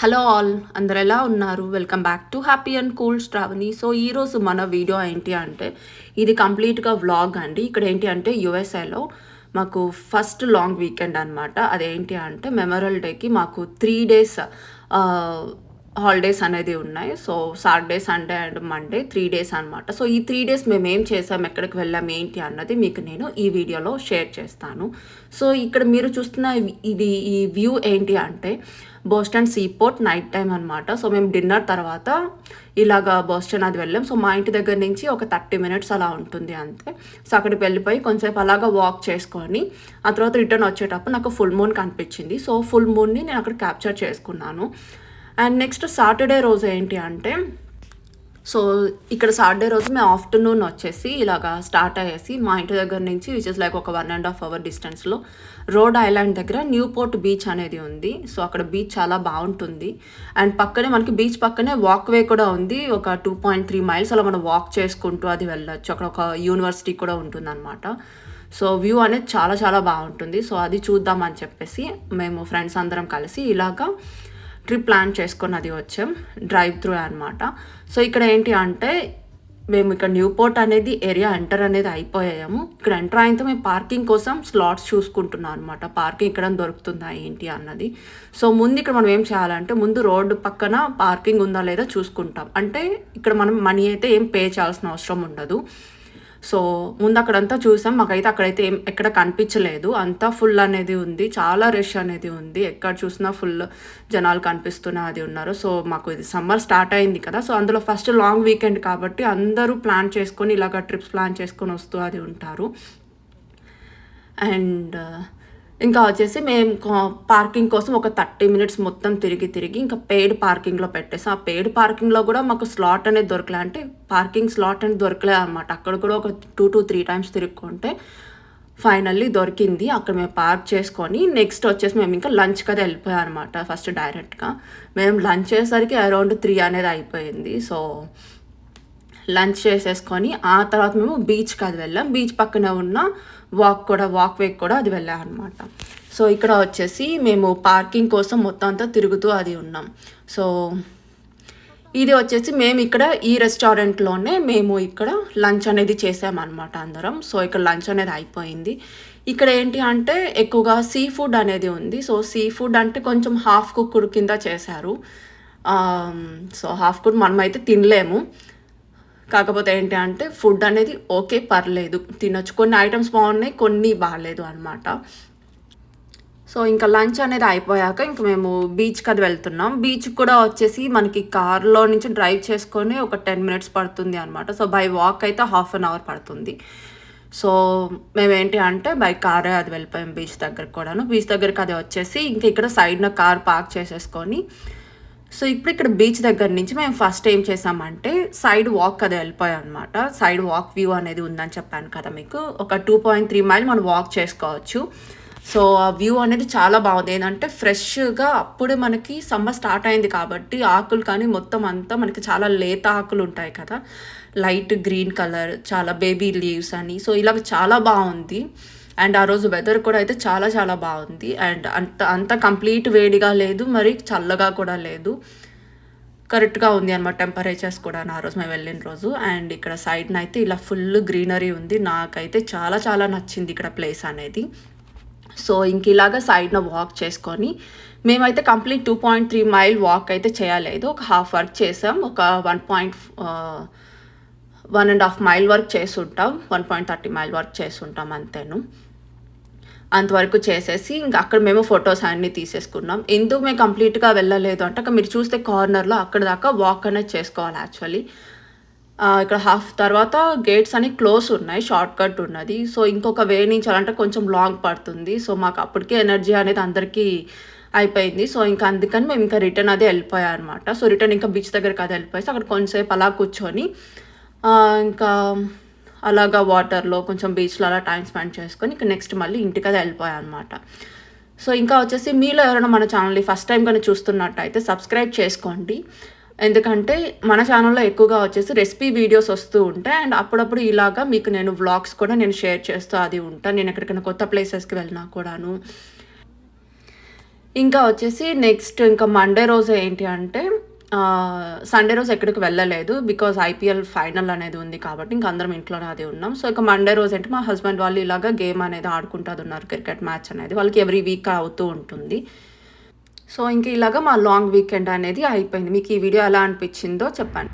Hello all, అందరు ఎలా ఉన్నారు? Welcome back to happy and cool Shravani. So ఈరోజు మన వీడియో ఏంటి అంటే ఇది కంప్లీట్గా వ్లాగ్ అండి. ఇక్కడ ఏంటి అంటే యుఎస్ఏలో మాకు ఫస్ట్ లాంగ్ వీకెండ్ అనమాట. అదేంటి అంటే మెమోరియల్ డేకి మాకు 3 days హాలిడేస్ అనేది ఉన్నాయి. So Saturday, Sunday and Monday 3 days అనమాట. సో ఈ 3 days మేము ఏం చేసాం, ఎక్కడికి వెళ్ళాం, ఏంటి అన్నది మీకు నేను ఈ వీడియోలో షేర్ చేస్తాను. సో ఇక్కడ మీరు చూస్తున్న ఈ వ్యూ ఏంటి అంటే బోస్టన్ సీపోర్ట్ నైట్ టైం అనమాట. సో మేము డిన్నర్ తర్వాత ఇలాగా బోస్టన్ అది వెళ్ళాం. సో మా ఇంటి దగ్గర నుంచి ఒక 30 minutes అలా ఉంటుంది అంతే. సో అక్కడికి వెళ్ళిపోయి కొంచెంసేపు అలాగా వాక్ చేసుకొని ఆ తర్వాత రిటర్న్ వచ్చేటప్పుడు నాకు ఫుల్ మూన్ కనిపించింది. సో ఫుల్ మూన్ని నేను అక్కడ క్యాప్చర్ చేసుకున్నాను. అండ్ నెక్స్ట్ సాటర్డే రోజు ఏంటి అంటే సో ఇక్కడ సాటర్డే రోజు మేము ఆఫ్టర్నూన్ వచ్చేసి ఇలాగా స్టార్ట్ అయ్యేసి మా ఇంటి దగ్గర నుంచి విచ్ ఇస్ లైక్ ఒక 1.5 hour డిస్టెన్స్లో రోడ్ ఐలాండ్ దగ్గర న్యూపోర్ట్ బీచ్ అనేది ఉంది. సో అక్కడ బీచ్ చాలా బాగుంటుంది. అండ్ పక్కనే మనకి బీచ్ పక్కనే వాక్వే కూడా ఉంది. ఒక 2.3 miles అలా మనం వాక్ చేసుకుంటూ అది వెళ్ళొచ్చు. అక్కడ ఒక యూనివర్సిటీ కూడా ఉంటుందన్నమాట. సో వ్యూ అనేది చాలా చాలా బాగుంటుంది. సో అది చూద్దామని చెప్పేసి మేము ఫ్రెండ్స్ అందరం కలిసి ఇలాగా ట్రిప్ ప్లాన్ చేసుకొని అది వచ్చాం. డ్రైవ్ త్రూ అనమాట. సో ఇక్కడ ఏంటి అంటే మేము ఇక్కడ న్యూపోర్ట్ అనేది ఏరియా ఎంటర్ అనేది అయిపోయాము. ఇక్కడ ఎంటర్ అయితే మేము పార్కింగ్ కోసం స్లాట్స్ చూసుకుంటున్నాం అనమాట. పార్కింగ్ ఇక్కడ దొరుకుతుందా ఏంటి అన్నది. సో ముందు ఇక్కడ మనం ఏం చేయాలంటే ముందు రోడ్డు పక్కన పార్కింగ్ ఉందా లేదా చూసుకుంటాం. అంటే ఇక్కడ మనం మనీ అయితే ఏం పే చేయాల్సిన అవసరం ఉండదు. సో ముందు అక్కడంతా చూసాం. మాకైతే అక్కడైతే ఎక్కడ కనిపించలేదు. అంతా ఫుల్ అనేది ఉంది. చాలా రష్ అనేది ఉంది. ఎక్కడ చూసినా ఫుల్ జనాలు కనిపిస్తున్నా అది ఉన్నారు. సో మాకు ఇది సమ్మర్ స్టార్ట్ అయింది కదా. సో అందులో ఫస్ట్ లాంగ్ వీకెండ్ కాబట్టి అందరూ ప్లాన్ చేసుకొని ఇలాగ ట్రిప్స్ ప్లాన్ చేసుకొని వస్తూ అది ఉంటారు. అండ్ ఇంకా వచ్చేసి మేము పార్కింగ్ కోసం ఒక 30 minutes మొత్తం తిరిగి ఇంకా పెయిడ్ పార్కింగ్లో పెట్టేసాం. ఆ పెయిడ్ పార్కింగ్లో కూడా మాకు స్లాట్ అనేది దొరకలే. అంటే పార్కింగ్ స్లాట్ అనేది దొరకలే అనమాట. అక్కడ కూడా ఒక 2 to 3 times తిరుగుకుంటే ఫైనల్లీ దొరికింది. అక్కడ మేము పార్క్ చేసుకొని నెక్స్ట్ వచ్చేసి మేము ఇంకా లంచ్కి అది వెళ్ళిపోయాం అనమాట. ఫస్ట్ డైరెక్ట్గా మేము లంచ్ చేసేసరికి అరౌండ్ 3 అనేది అయిపోయింది. సో లంచ్ చేసేసుకొని ఆ తర్వాత మేము బీచ్కి అది వెళ్ళాం. బీచ్ పక్కనే ఉన్న వాక్వే కూడా అది వెళ్ళాం అనమాట. సో ఇక్కడ వచ్చేసి మేము పార్కింగ్ కోసం మొత్తం అంతా తిరుగుతూ అది ఉన్నాం. సో ఇది వచ్చేసి మేము ఇక్కడ ఈ రెస్టారెంట్లోనే మేము ఇక్కడ లంచ్ అనేది చేసామన్నమాట అందరం. సో ఇక్కడ లంచ్ అనేది అయిపోయింది. ఇక్కడ ఏంటి అంటే ఎక్కువగా సీ ఫుడ్ అనేది ఉంది. సో సీ ఫుడ్ అంటే కొంచెం హాఫ్ కుక్డ్ కింద చేశారు. సో హాఫ్ కుక్డ్ మనమైతే తినలేము. కాకపోతే ఏంటి అంటే ఫుడ్ అనేది ఓకే, పర్లేదు, తినొచ్చు. కొన్ని ఐటమ్స్ బాగున్నాయి, కొన్ని బాగాలేదు అనమాట. సో ఇంకా లంచ్ అనేది అయిపోయాక ఇంక మేము బీచ్కి అది వెళ్తున్నాం. బీచ్ కూడా వచ్చేసి మనకి కార్లో నుంచి డ్రైవ్ చేసుకొని ఒక 10 minutes పడుతుంది అనమాట. సో బై వాక్ అయితే 1/2 hour పడుతుంది. సో మేమేంటి అంటే బై కారే అది వెళ్ళిపోయాం బీచ్ దగ్గరకు కూడాను. బీచ్ దగ్గరికి అది వచ్చేసి ఇంక ఇక్కడ సైడ్న కార్ పార్క్ చేసేసుకొని సో ఇప్పుడు ఇక్కడ బీచ్ దగ్గర నుంచి మేము ఫస్ట్ ఏం చేసామంటే సైడ్ వాక్ అది వెళ్ళిపోయాం అనమాట. సైడ్ వాక్ వ్యూ అనేది ఉందని చెప్పాను కదా మీకు. ఒక 2.3 miles మనం వాక్ చేసుకోవచ్చు. సో ఆ వ్యూ అనేది చాలా బాగుంది. ఏంటంటే ఫ్రెష్గా అప్పుడే మనకి సమ్మర్ స్టార్ట్ అయింది కాబట్టి ఆకులు కానీ మొత్తం అంతా మనకి చాలా లేత ఆకులు ఉంటాయి కదా, లైట్ గ్రీన్ కలర్, చాలా బేబీ లీవ్స్ అని. సో ఇలాగ చాలా బాగుంది. అండ్ ఆ రోజు వెదర్ కూడా అయితే చాలా చాలా బాగుంది. అండ్ అంత కంప్లీట్ వేడిగా లేదు, మరి చల్లగా కూడా లేదు, కరెక్ట్గా ఉంది అనమాట టెంపరేచర్స్ కూడా ఆ రోజు మేము వెళ్ళిన రోజు. అండ్ ఇక్కడ సైడ్న అయితే ఇలా ఫుల్ గ్రీనరీ ఉంది. నాకైతే చాలా చాలా నచ్చింది ఇక్కడ ప్లేస్ అనేది. సో ఇంక ఇలాగా సైడ్న వాక్ చేసుకొని మేమైతే కంప్లీట్ 2.3 mile వాక్ అయితే చేయలేదు. ఒక హాఫ్ వర్క్ చేసాం. ఒక 1.5 mile వరకు చేసుంటాం. 1.30 mile వరకు చేసుంటాం అంతేను. అంతవరకు చేసేసి ఇంకా అక్కడ మేము ఫొటోస్ అన్నీ తీసేసుకున్నాం. ఎందుకు మేము కంప్లీట్గా వెళ్ళలేదు అంటే అక్కడ మీరు చూస్తే కార్నర్లో అక్కడ దాకా వాక్ అనేది చేసుకోవాలి యాక్చువల్లీ. ఇక్కడ హాఫ్ తర్వాత గేట్స్ అన్ని క్లోజ్ ఉన్నాయి, షార్ట్ కట్ ఉన్నది. సో ఇంకొక వే నుంచి అలాంటే కొంచెం లాంగ్ పడుతుంది. సో మాకు అప్పటికే ఎనర్జీ అనేది అందరికీ అయిపోయింది. సో ఇంకా అందుకని మేము ఇంకా రిటర్న్ అదే వెళ్ళిపోయాం అనమాట. సో రిటర్న్ ఇంకా బీచ్ దగ్గరికి అది వెళ్ళిపోయి అక్కడ కొంచెంసేపు అలా కూర్చొని ఇంకా అలాగా వాటర్లో కొంచెం బీచ్లో అలా టైం స్పెండ్ చేసుకొని ఇంకా నెక్స్ట్ మళ్ళీ ఇంటికి అది వెళ్ళిపోయాం అనమాట. సో ఇంకా వచ్చేసి మీలో ఎవరైనా మన ఛానల్ని ఫస్ట్ టైం కానీ చూస్తున్నట్టయితే సబ్స్క్రైబ్ చేసుకోండి. ఎందుకంటే మన ఛానల్లో ఎక్కువగా వచ్చేసి రెసిపీ వీడియోస్ వస్తూ ఉంటాయి. అండ్ అప్పుడప్పుడు ఇలాగా మీకు నేను వ్లాగ్స్ కూడా నేను షేర్ చేస్తూ అది ఉంటాను. నేను ఎక్కడికైనా కొత్త ప్లేసెస్కి వెళ్ళినా కూడాను ఇంకా వచ్చేసి నెక్స్ట్ ఇంకా మండే రోజు ఏంటి అంటే సండే రోజు ఎక్కడికి వెళ్ళలేదు. బికాజ్ ఐపీఎల్ ఫైనల్ అనేది ఉంది కాబట్టి ఇంక అందరం ఇంట్లోనే అది ఉన్నాం. సో, ఇక మండే రోజు అంటే మా హస్బెండ్ వాళ్ళు ఇలాగ గేమ్ అనేది ఆడుకుంటాదున్నారు. క్రికెట్ మ్యాచ్ అనేది. వాళ్ళకి ఎవ్రీ వీక్ అవుతూ ఉంటుంది. సో, ఇంక ఇలాగ మా లాంగ్ వీకెండ్ అనేది అయిపోయింది. మీకు ఈ వీడియో ఎలా అనిపించిందో చెప్పండి.